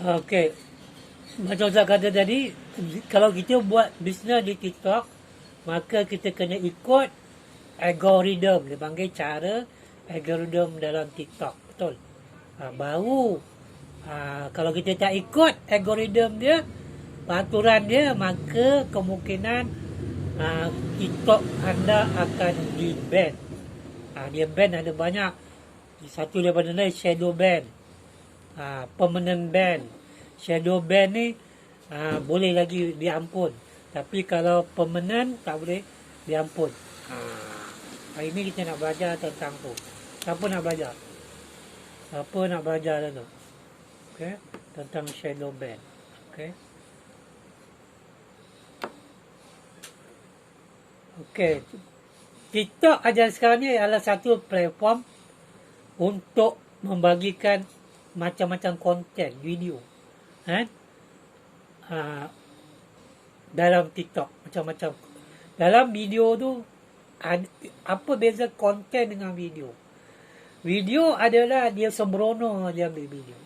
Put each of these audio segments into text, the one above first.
Okey. Macam Ustaz kata tadi, kalau kita buat bisnes di TikTok, maka kita kena ikut algoritma. Dia panggil cara algoritma dalam TikTok. Betul? Baru kalau kita tak ikut algoritma dia, peraturan dia, maka kemungkinan TikTok anda akan di-ban. Dia ban ada banyak. Satu daripada ni shadow ban. Permanent ban. Shadow ban ni boleh lagi diampun. Tapi kalau permanent tak boleh diampun. Hari ni kita nak belajar tentang tu. Siapa nak belajar? Siapa nak belajar tu? Okay? Tentang shadow ban. Okay? Okay. TikTok aja sekarang ni adalah satu platform untuk membagikan macam-macam konten video. Dalam TikTok macam-macam. Dalam video tu apa beza konten dengan video? Video adalah dia sembrono dia ambil video.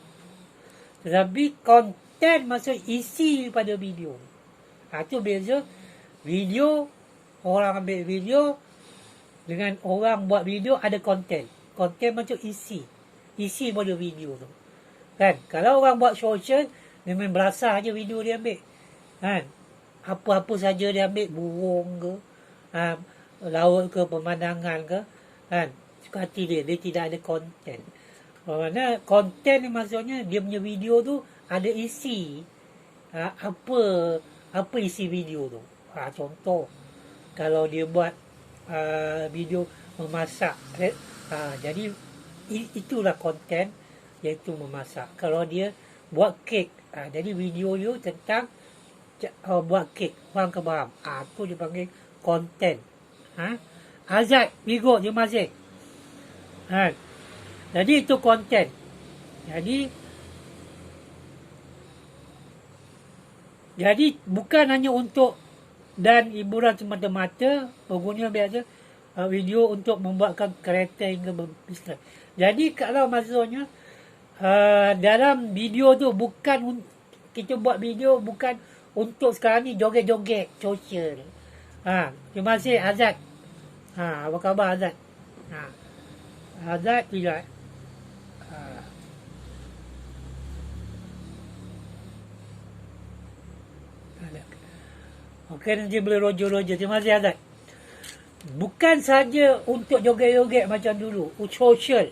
Tetapi konten maksud isi pada video. Itu beza. Video, orang ambil video dengan orang buat video ada konten. Konten macam isi. Isi pada video tu. Kan? Kalau orang buat social, dia main berasal je video dia ambil. Kan? Apa-apa saja dia ambil, burung ke, laut ke, pemandangan ke. Kan? Suka hati dia tidak ada konten. Mana konten ni maksudnya dia punya video tu ada isi. Apa isi video tu? Contoh, kalau dia buat video memasak, jadi itulah konten, iaitu memasak. Kalau dia buat kek, jadi video dia tentang buat kek, faham ke faham? Itu dia panggil konten. Azad, Vigo, terima kasih. Jadi itu konten. Jadi bukan hanya untuk dan hiburan semata-mata, pengguna biasa video untuk membuatkan kereta hingga berbisnes. Jadi kalau maksudnya dalam video tu bukan kita buat video bukan untuk sekarang ni joget-joget social. Terima kasih Azad. Apa khabar Azad? Azad tidak. Okey, nanti boleh rojo-rojo. Terima kasih Azad. Bukan saja untuk joget-joget macam dulu, social.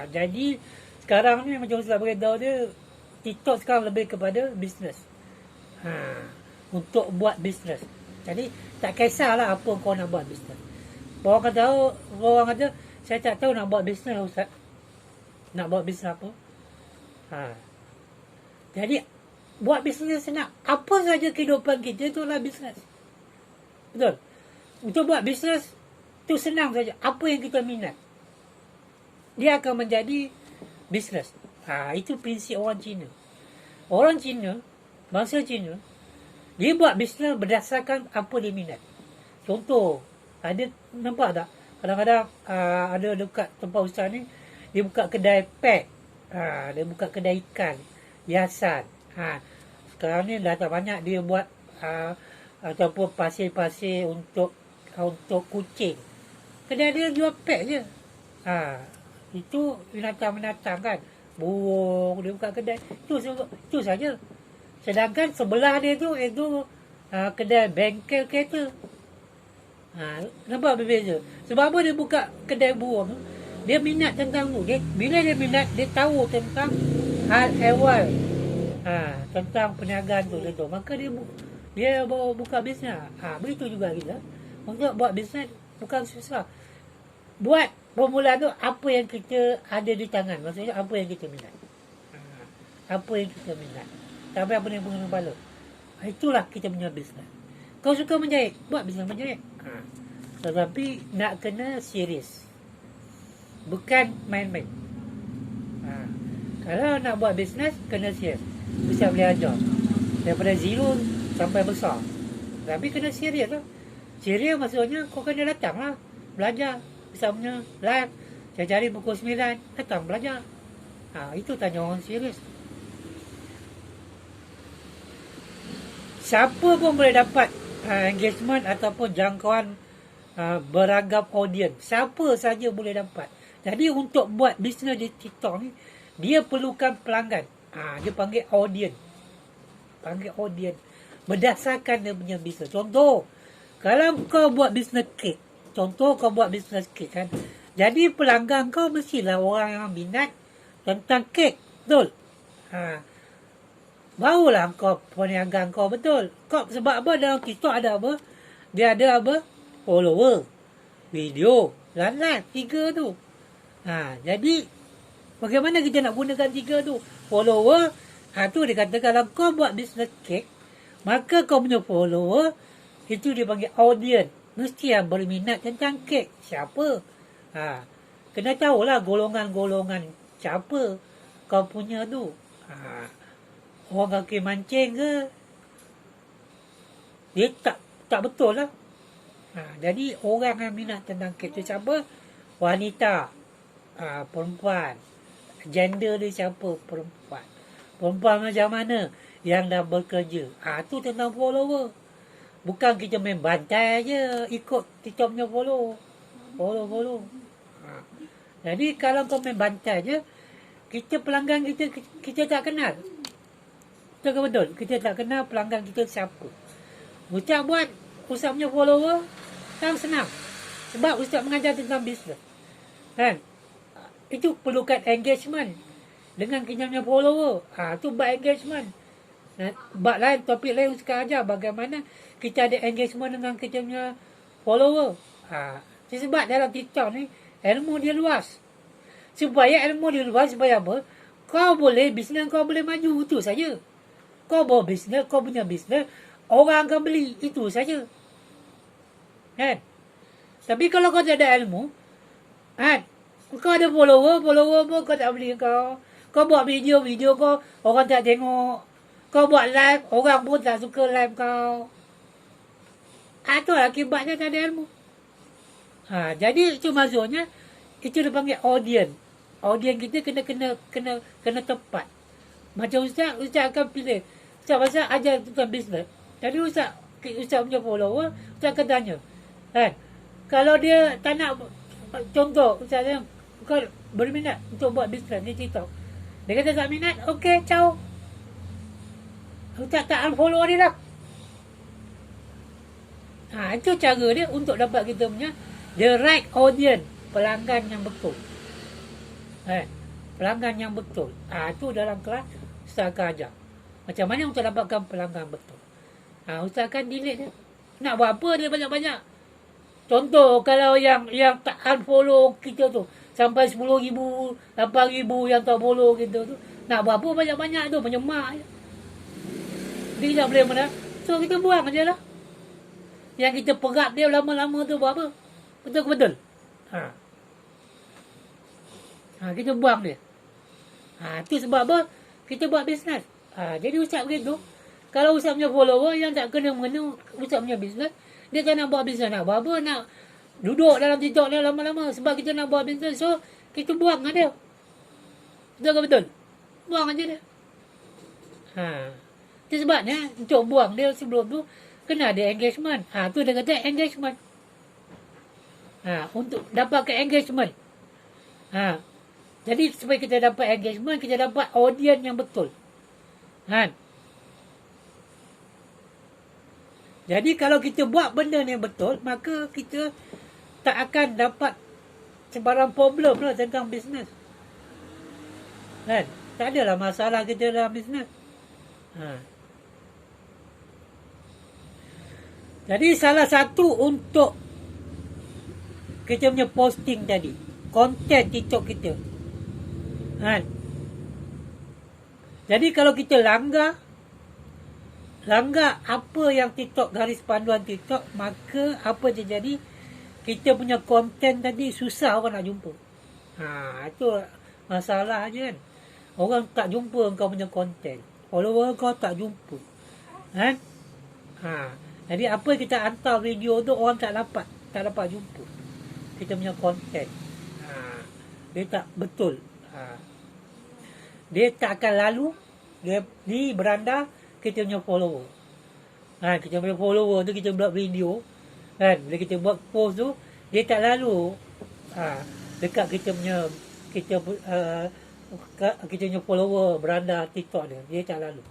Jadi sekarang ni macam Ustaz beritahu dia, TikTok sekarang lebih kepada bisnes. Untuk buat bisnes. Jadi tak kisahlah apa kau nak buat bisnes. Orang kata saya tak tahu nak buat bisnes Ustaz. Nak buat bisnes apa? Jadi buat bisnes senang. Apa saja kehidupan kita itulah bisnes. Betul? Untuk buat bisnes tu senang saja. Apa yang kita minat, dia akan menjadi bisnes. Itu prinsip orang Cina. Orang Cina, bangsa Cina, dia buat bisnes berdasarkan apa dia minat. Contoh, nampak tak? Kadang-kadang ada dekat tempat Ustaz ni, dia buka kedai pet. Dia buka kedai ikan, hiasan. Sekarang ni dah tak banyak dia buat ataupun pasir-pasir untuk kucing. Kedai dia jual pet je. Itu binatang-binatang kan. Burung, dia buka kedai. Itu saja. Sedangkan sebelah dia tu, itu kedai bengkel kereta. Nampak berbeza? Sebab apa dia buka kedai burung? Dia minat tentang tu. Bila dia minat, dia tahu tentang hal ehwal. Tentang perniagaan tu. Maka dia buka bisnes. Begitu juga kita. Untuk buat bisnes bukan susah. Buat permulaan tu apa yang kita ada di tangan. Maksudnya apa yang kita minat. Apa yang kita minat. Tak apa yang pengen kepala. Itulah kita punya bisnes. Kau suka menjahit, buat bisnes menjahit. Tetapi nak kena serius. Bukan main-main. Kalau nak buat bisnes, kena serius. Bisa boleh ajar. Daripada zero sampai besar. Tapi kena serius lah. Serius maksudnya kau kena datang lah. Belajar. Misalnya live. Saya cari pukul 9. Datang belajar. Itu tanya orang serius. siapa pun boleh dapat engagement ataupun jangkauan beragam audience. Siapa saja boleh dapat. Jadi untuk buat bisnes di TikTok ni, dia perlukan pelanggan. Dia panggil audience. Berdasarkan dia punya bisnes. Contoh, kalau kau buat bisnes kek. Kan. Jadi pelanggan kau mestilah orang yang minat tentang kek. Betul? Barulah kau perniagaan kau betul. Kau sebab apa dalam TikTok ada apa? Dia ada apa? Follower, video, dan like. 3 tu. Jadi bagaimana kita nak gunakan 3 tu? Follower, tu dia kata kalau kau buat bisnes kek, maka kau punya follower itu dia panggil audience. Mesti yang berminat tentang kek. Siapa? Kena tahulah golongan-golongan siapa kau punya tu. Orang kaki mancing ke? Dia tak betul lah. Jadi orang yang minat tentang kek tu siapa? Wanita, perempuan. Gender dia siapa? Perempuan. Perempuan macam mana? Yang dah bekerja. Tu tentang follower. Bukan kita main bantai je ikut TikTok punya follow. Jadi kalau kau main bantai je, pelanggan kita tak kenal. Betul ke betul? Kita tak kenal pelanggan kita siapa. Ustaz buat Ustaz punya follower kan senang. Sebab Ustaz mengajar tentang bisnes. Kan? Itu perlukan engagement dengan kita punya follower. Tu buat engagement. Bab lain, topik lain Ustaz ajar bagaimana kita ada engagement dengan kita punya follower. Sebab dalam TikTok ni ilmu dia luas. Supaya ilmu dia luas, supaya apa? Kau boleh, bisnes kau boleh maju. Itu saja. Kau bawa bisnes, kau punya bisnes, orang akan beli. Itu saja. Kan? Tapi kalau kau tak ada ilmu, kau ada follower pun kau tak beli kau. Kau buat video kau, orang tak tengok. Kau buat live, orang pun tak suka live kau. Itu akibatnya tak ada ilmu. Jadi itu maksudnya, itu dipanggil audience. Audience kita kena tepat. Macam Ustaz akan pilih. Ustaz ajar tentang bisnes. Jadi Ustaz punya follower, Ustaz akan tanya. Kan? Kalau dia tak nak, contoh, Ustaz kau berminat untuk buat bisnes di TikTok. Dia kata tak minat, okey, ciao. Ustaz tak unfollow dia dah. Itu cara dia untuk dapat kita punya the right audience. Pelanggan yang betul. Pelanggan yang betul. Itu dalam kelas Ustaz akan ajar. Macam mana untuk dapatkan pelanggan betul. Ustaz akan delete dia. Nak buat apa dia banyak-banyak. Contoh kalau yang tak unfollow kita tu sampai 10,000, 8,000 yang tak follow kita tu. Nak buat apa banyak-banyak tu. Menyemak je. Dia tak boleh mana. So kita buang je lah. Yang kita perap dia lama-lama tu buat apa? Betul ke betul? Kita buang dia. Tu sebab apa? Kita buat bisnes. Jadi Ustaz begitu. Kalau Ustaz punya follower yang tak kena mengena Ustaz punya bisnes, dia tak nak buat bisnes. Nak buat apa? Nak duduk dalam TikTok dia lama-lama. Sebab kita nak buat bisnes. So, kita buang dia. Betul ke betul? Buang aja dia. Itu sebabnya untuk buang dia sebelum tu kena ada engagement. Tu dia kata engagement. Untuk dapatkan engagement. Jadi supaya kita dapat engagement, kita dapat audience yang betul. Jadi kalau kita buat benda ni betul, maka kita tak akan dapat sebarang problem lah tentang bisnes. Tak adalah masalah kita dalam bisnes. Jadi salah satu untuk kita punya posting tadi, konten TikTok kita. Jadi kalau kita langgar apa yang TikTok, garis panduan TikTok, maka apa je jadi, kita punya konten tadi susah orang nak jumpa. Itu masalah je kan. Orang tak jumpa kau punya konten. Follower kau tak jumpa. Jadi apa kita hantar video tu, orang tak dapat jumpa kita punya konten. Dia tak betul. Dia tak akan lalu dia di beranda kita punya follower. Kita punya follower tu, kita buat video kan, bila kita buat post tu, dia tak lalu dekat kita punya kita punya follower beranda TikTok dia tak lalu,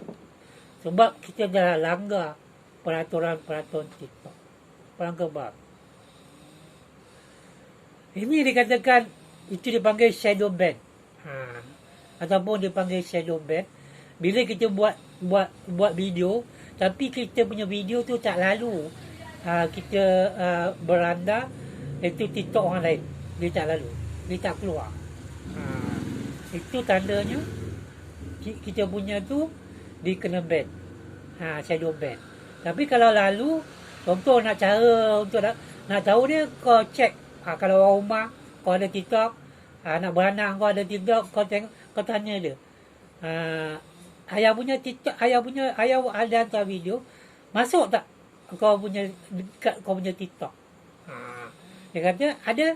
sebab kita dah langgar peraturan TikTok, pelanggar bar. Ini dikatakan itu dipanggil shadow ban, ataupun dipanggil shadow ban. Bila kita buat video, tapi kita punya video tu tak lalu kita beranda itu TikTok orang lain, dia tak lalu, dia tak keluar. Itu tandanya kita punya tu dikena ban, shadow ban. Tapi kalau lalu, contoh nak cara untuk nak tahu dia, kau cek kalau orang rumah kau ada TikTok, anak beranak kau ada TikTok, kau tengok, kau tanya dia, ayah punya TikTok, ayah ada hantar video, masuk tak kau punya dekat kau punya TikTok? Dia kata ada.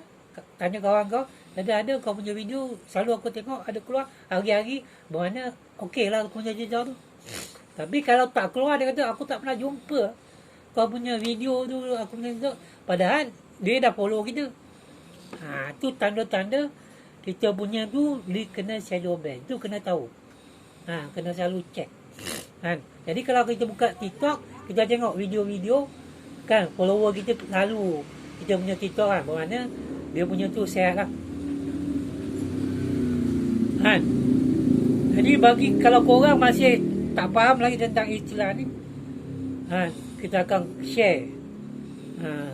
Tanya kawan kau, ada kau punya video selalu aku tengok ada keluar hari-hari, bermakna okey lah aku punya jejak tu. Tapi kalau tak keluar, dia kata aku tak pernah jumpa kau punya video tu, aku punya TikTok, padahal dia dah follow kita. Tu tanda-tanda kita punya tu dia kena shadow ban. Tu kena tahu, kena selalu check kan. Jadi kalau kita buka TikTok, kita tengok video-video kan, follower kita lalu kita punya TikTok kan, bermakna dia punya tu sihat lah kan. Jadi bagi kalau korang masih tak faham lagi tentang istilah ni, kita akan share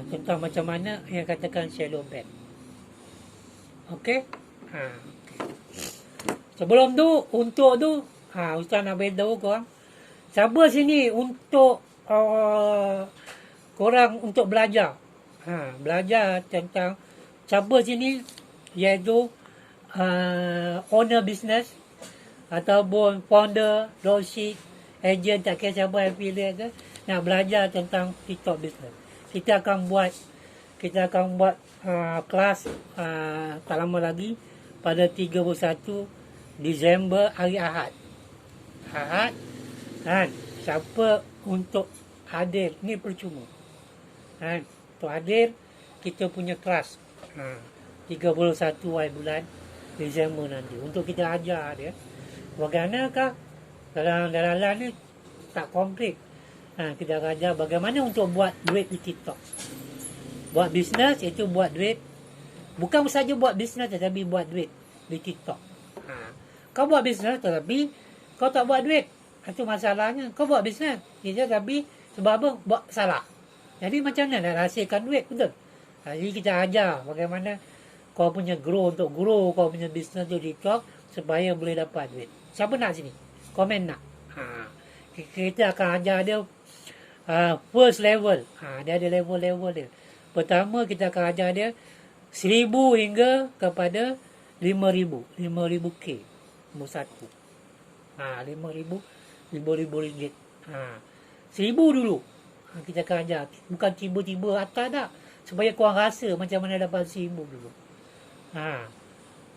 tentang macam mana yang katakan shadow ban. Okey. Sebelum tu, untuk tu Ustaz nak beritahu korang, siapa sini untuk korang untuk belajar belajar tentang siapa sini, iaitu owner business ataupun founder, dropship, agent, tak kira siapa affiliate ke, nak belajar tentang TikTok business. Kita akan buat kelas tak lama lagi pada 31 Disember, hari Ahad kan. Siapa untuk hadir, ni percuma kan, untuk hadir kita punya kelas 31 bulan Disember nanti, untuk kita ajar dia bagaimanakah dalam ni tak komplit. Kita ajar bagaimana untuk buat duit di TikTok, buat bisnes, itu buat duit. Bukan saja buat bisnes, tetapi buat duit di TikTok. Kau buat bisnes tetapi kau tak buat duit, itu masalahnya. Kau buat bisnes tapi sebab apa? Buat salah. Jadi macam mana nak hasilkan duit, betul? Jadi kita ajar bagaimana kau punya grow kau punya bisnes di TikTok supaya boleh dapat duit. Siapa nak sini? Komen nak? Kita akan ajar dia first level. Dia ada level-level dia. Pertama kita akan ajar dia 1,000 hingga kepada 5,000 K. Nombor 1. 5,000 ringgit. 1,000 dulu. Kita akan ajar. Bukan tiba-tiba atas tak. Supaya korang rasa macam mana dapat 1,000 dulu.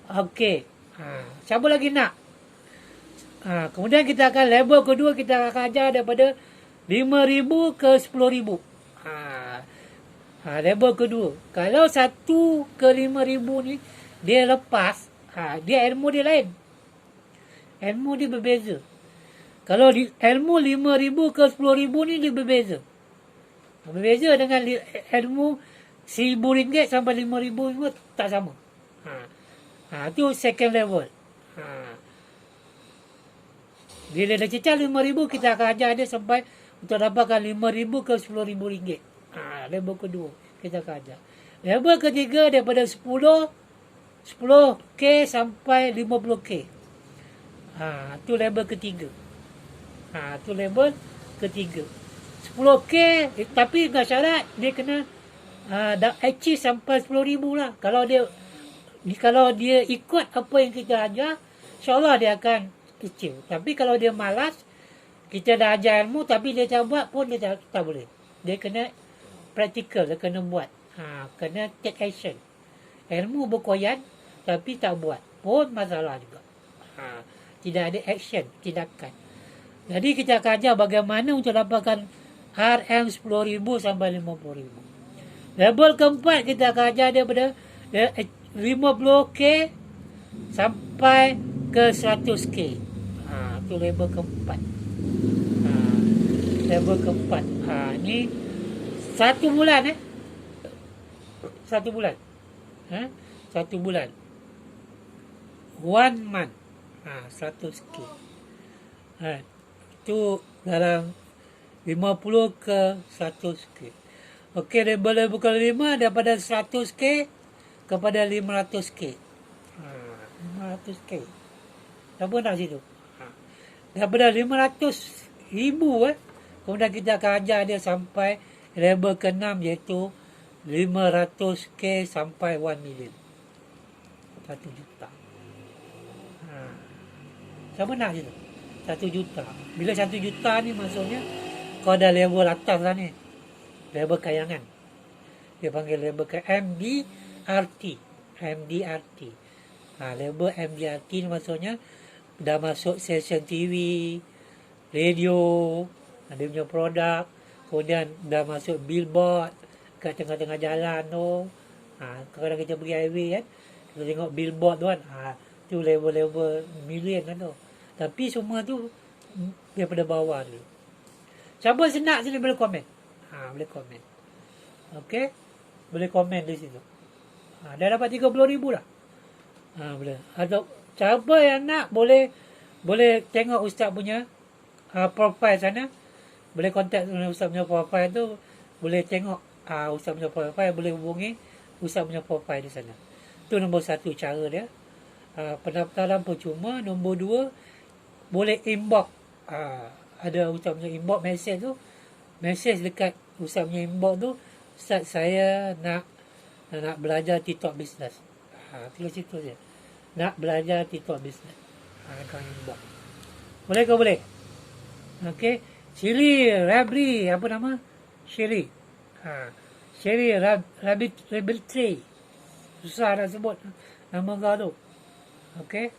Okey. Siapa lagi nak? Kemudian kita akan level kedua, kita akan ajar daripada 5,000 ke 10,000. Level kedua. Kalau 1 ke 5,000 ni dia lepas, dia ilmu dia lain. Ilmu dia berbeza. Kalau ilmu 5,000 ke 10,000 ni dia berbeza. Berbeza dengan ilmu RM1,000 sampai RM5,000 tak sama. Itu second level. Bila dah cecah 5,000, kita akan ajar dia sampai untuk dapatkan 5,000 ke 10,000 ringgit. Level kedua kita akan ajar. Level ketiga daripada 10K sampai 50K. Itu level ketiga. Itu level ketiga. 10K tapi dengan syarat dia kena achieve sampai 10,000 lah. Kalau dia ikut apa yang kita ajar, insyaAllah dia akan achieve. Tapi kalau dia malas, kita dah ajar ilmu tapi dia tak buat pun, dia tak boleh. Dia kena practical, dia kena buat. Kena take action. Ilmu berkoyan tapi tak buat pun masalah juga. Tidak ada action, tindakan. Jadi kita akan ajar bagaimana untuk dapatkan RM10,000 sampai 50,000. Label keempat kita akan ajar daripada 50K sampai ke 100K. Itu label keempat. Label keempat. Ni 1 bulan 1 bulan. 1 bulan. 1 month. 100K. Itu dalam 50 ke 100K. Okey, label kelima daripada 100K kepada 500K. 500K. Siapa nak situ? Daripada 500,000 kemudian kita akan ajar dia sampai label ke-6 iaitu 500K sampai 1 million. 1 juta. Siapa nak situ? 1 juta. Bila 1 juta ni maksudnya kau dah level atas lah ni. Label kayangan. Dia panggil label ke MDRT. MDRT. Label MDRT ni maksudnya dah masuk stesen TV, radio, dia punya produk, kemudian dah masuk billboard kat tengah-tengah jalan tu. Kadang-kadang kita pergi highway kan, kita tengok billboard tu kan. Tu level-level million kan tu. Tapi semua tu daripada bawah tu. Siapa senak sini boleh komen. Boleh komen. Okey. Boleh komen di situ. Dah dapat 30,000 dah. Boleh. Atau siapa yang nak boleh tengok ustaz punya profile sana. Boleh kontak dengan ustaz punya profile tu. Boleh tengok ustaz punya profile. Boleh hubungi ustaz punya profile di sana. Itu nombor 1 cara dia. Pendaftaran percuma. Nombor 2 boleh inbox. Ada ustaz punya inbox message tu. Message dekat ustaz punya inbox tu, ustaz saya nak belajar TikTok business. Tulis situ je. Nak belajar TikTok business. Kau inbox. Boleh ke boleh? Okey. Siri Rabri, apa nama? Siri. Siri Rabbit Tree. Susah nak sebut nama kau tu. Okey.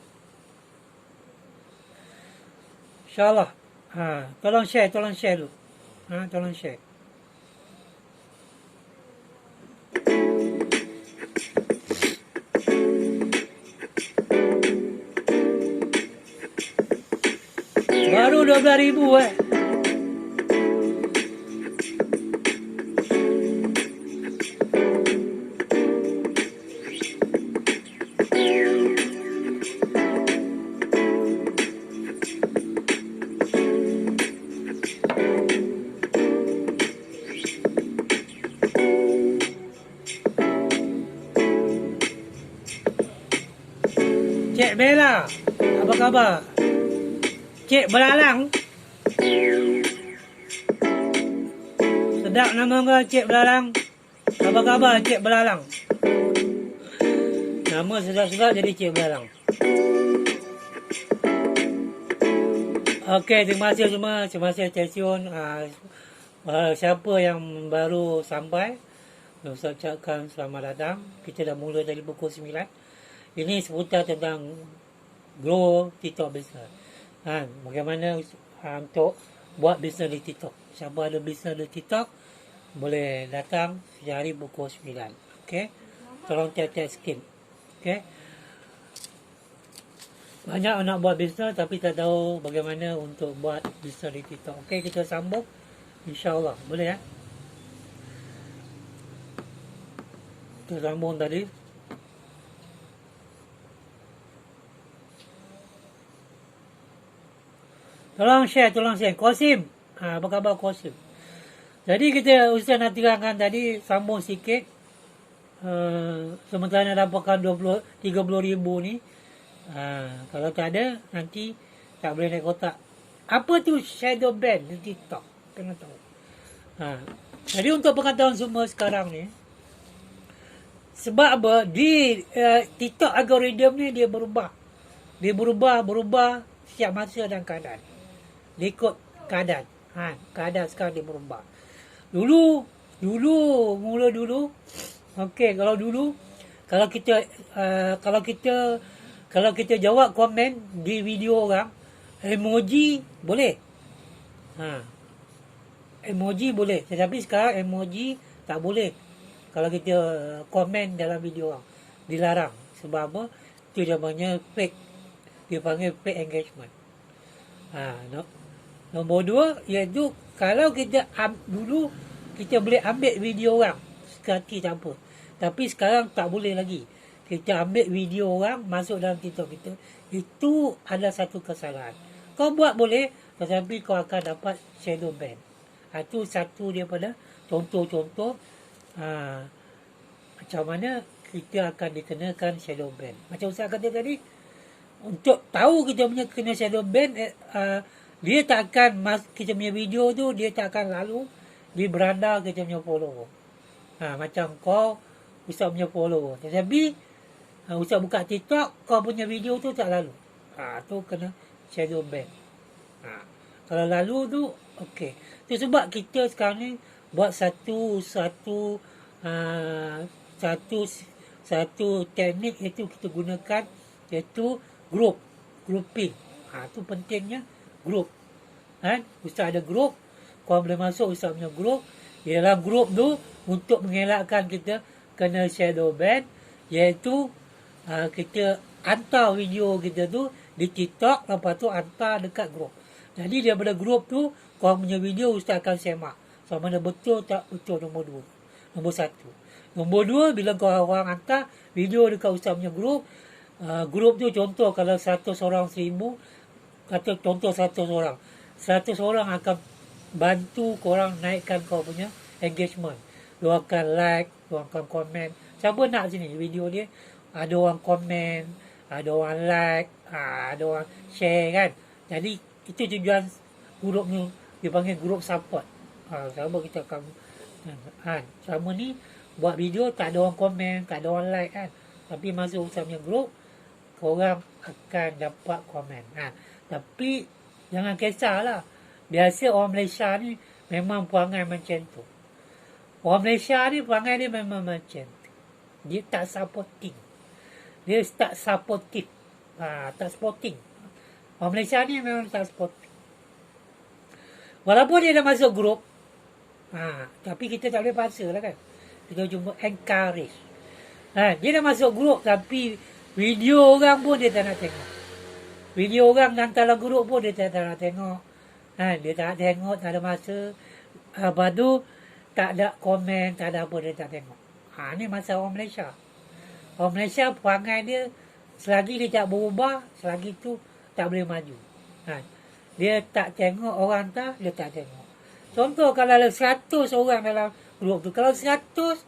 InsyaAllah. Tolong share dulu. Tolong share. Baru 12,000 Cik Bella, apa khabar? Cik Belalang. Sedap nama kau, Cik Belalang. Apa khabar, Cik Belalang? Nama sedap-sedap jadi Cik Belalang. Okey, terima kasih semua. Terima kasih stay tune. Siapa yang baru sampai, saya ucapkan selamat datang. Kita dah mula dari pukul 9. Ini seputar tentang grow TikTok business. Bagaimana untuk buat bisnes di TikTok. Siapa ada bisnes di TikTok, boleh datang sehari pukul 9. Okey. Tolong tap-tap skip. Okey. Banyak nak buat bisnes tapi tak tahu bagaimana untuk buat bisnes di TikTok. Okey, kita sambung. InsyaAllah. Boleh ya? Kita sambung tadi. Tolong share. Qasim. Apa khabar Qasim? Jadi kita Ustaz nak terangkan tadi, sambung sikit. Sementara nak dapatkan 30,000 ni. Kalau tak ada, nanti tak boleh naik kotak. Apa tu shadow ban di TikTok? Kena tahu. Jadi untuk pengetahuan semua sekarang ni, sebab apa? Di TikTok algoritma ni dia berubah. Dia berubah setiap masa dan keadaan. Dia ikut keadaan. Keadaan sekarang dia berubah. Dulu. Okey, kalau kita jawab komen di video orang, emoji boleh. Emoji boleh, tetapi sekarang emoji tak boleh. Kalau kita komen dalam video orang, dilarang. Sebab apa? Itu namanya fake. Dia panggil fake engagement. No. Nombor 2 iaitu kalau kita dulu kita boleh ambil video orang sekali tak apa. Tapi sekarang tak boleh lagi. Kita ambil video orang masuk dalam TikTok kita. Itu ada satu kesalahan. Kau buat boleh, tetapi kau akan dapat shadow ban. Itu satu daripada contoh-contoh macam mana kita akan dikenakan shadow ban. Macam Ustaz kata tadi, untuk tahu kita punya kena shadow ban, dia tak akan kita punya video tu, dia tak akan lalu di beranda kita punya follower. Macam kau Ustaz punya follower, tetapi Ustaz buka TikTok, kau punya video tu tak lalu, tu kena shadow ban. Kalau lalu tu okey. Tu sebab kita sekarang ni buat satu teknik, iaitu kita gunakan, iaitu grouping. Tu pentingnya group. Ustaz ada group, kau boleh masuk Ustaz punya group. Di dalam group tu, untuk mengelakkan kita kena shadow ban, iaitu kita hantar video kita tu di TikTok, lepas tu hantar dekat group. Jadi daripada group tu, kau punya video Ustaz akan semak sama ada betul tak betul. Nombor 2. Nombor 1. Nombor 2, bila kau orang hantar video dekat Ustaz punya group, group tu contoh kalau 100 orang 1000, kata contoh 100 orang. 100 orang akan bantu korang naikkan kau punya engagement. Lu akan like, lu akan komen. Siapa nak sini video dia, ada orang komen, ada orang like, ada orang share kan. Jadi itu tujuan grup ni, dipanggil grup support. Sama kita akan sama ni buat video, tak ada orang komen, tak ada orang like kan. Tapi masuk Ustaz punya grup, korang akan dapat komen. Tapi jangan kisahlah. Biasa orang Malaysia ni memang perangai macam tu. Orang Malaysia ni perangai dia memang macam tu. Dia tak supporting. Dia tak supportive. Tak supporting. Orang Malaysia ni memang tak supporting. Walaupun dia dah masuk grup, tapi kita tak boleh paksa lah kan. Kita cuma encourage. Dia dah masuk grup, tapi video orang pun dia tak nak tengok. Video orang dalam grup pun dia tak nak tengok. Dia tak tengok, tak ada masa. Lepas tu, tak ada komen, tak ada apa, dia tak tengok. Ni masa orang Malaysia. Orang Malaysia perangai dia, selagi dia tak berubah, selagi tu tak boleh maju. Dia tak tengok orang tak, dia tak tengok. Contoh kalau ada 100 orang dalam grup tu. Kalau 100